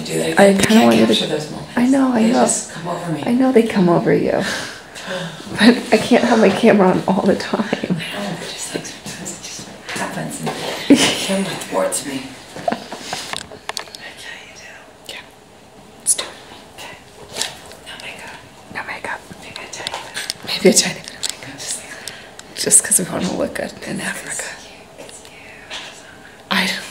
do that. I kind of want you to. Those moments. I know. They just come over me. I know they come over you, but I can't have my camera on all the time. I know, but just like sometimes it just happens and the camera thwarts me. Okay, you do. Yeah. Let's do it. Okay. No makeup. No makeup. Maybe a tiny bit. Maybe a tiny bit of makeup. Just because we want to look good in Africa. It's you. I don't.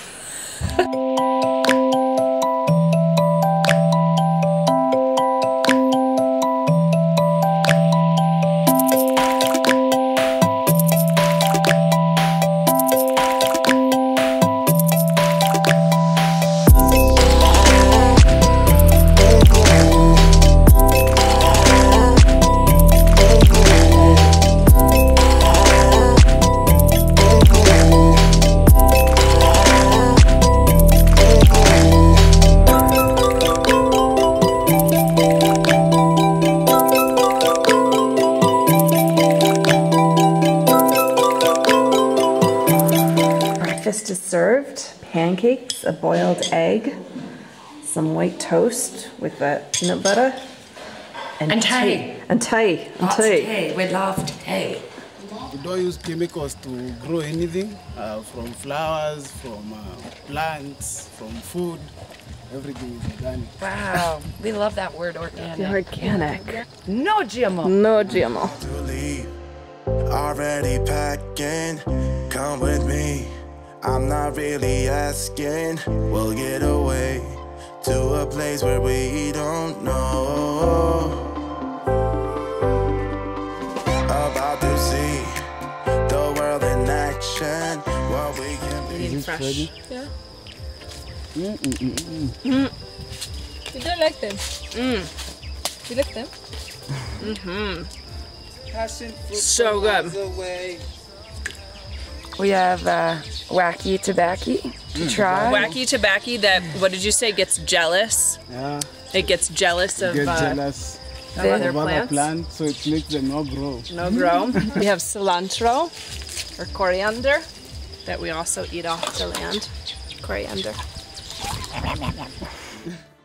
Breakfast is served. Pancakes, a boiled egg, some white toast with peanut butter, And tea. And tea. Lots of tea. We love tea. We don't use chemicals to grow anything, from flowers, from plants, from food. Everything is organic. Wow, we love that word, organic. The organic. No GMO. No GMO. To leave, already packing. Come with me. I'm not really asking. We'll get away to a place where we don't know. About to see the world in action. What we can be. Is it ready? Yeah. You don't like them? You like them? So good. We have wacky tobacco to try. Wacky tobacco that, what did you say, gets jealous? Yeah. It gets jealous of, Get jealous of other of other plants. plants, so it makes them not grow. No grow. We have cilantro or coriander that we also eat off the land. Coriander.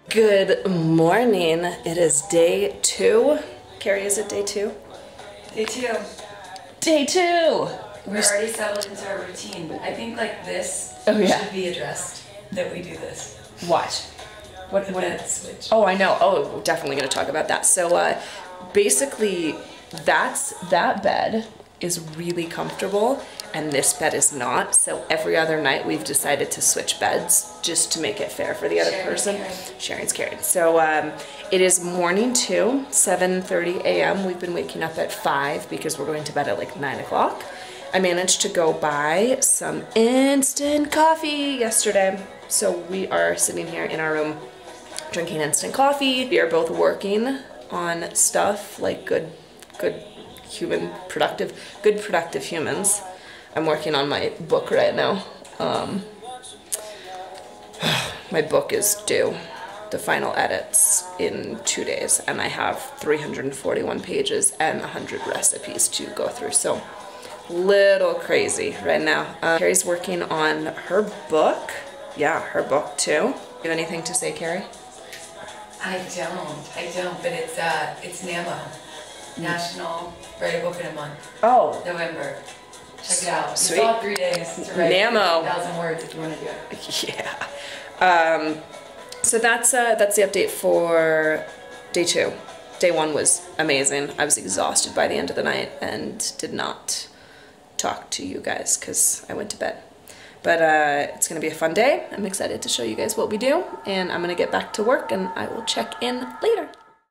Good morning. It is day 2. Kerri, is it day 2? Day 2. Day 2! We're already settled into our routine. I think like this should be addressed, that we do this. What? What? The bed switch. Oh, I know. Oh, we're definitely going to talk about that. So basically, that bed is really comfortable, and this bed is not. So every other night, we've decided to switch beds just to make it fair for the other person. Sharon's carried. So it is morning 2, 7:30 a.m. We've been waking up at 5 because we're going to bed at like 9 o'clock. I managed to go buy some instant coffee yesterday. So we are sitting here in our room drinking instant coffee. We are both working on stuff like good productive humans. I'm working on my book right now. My book is due, the final edits, in 2 days, and I have 341 pages and 100 recipes to go through. So little crazy right now. Kerri's working on her book. Yeah, her book too. You have anything to say, Kerri? I don't, but it's NAMO. National Write a Book in a Month. Oh. November. Check it out. Sweet. It's all 3 days to write NAMO. 1,000 words if you want to do it. Yeah. So that's the update for day 2. Day 1 was amazing. I was exhausted by the end of the night and did not talk to you guys because I went to bed. But it's going to be a fun day. I'm excited to show you guys what we do, and I'm going to get back to work, and I will check in later.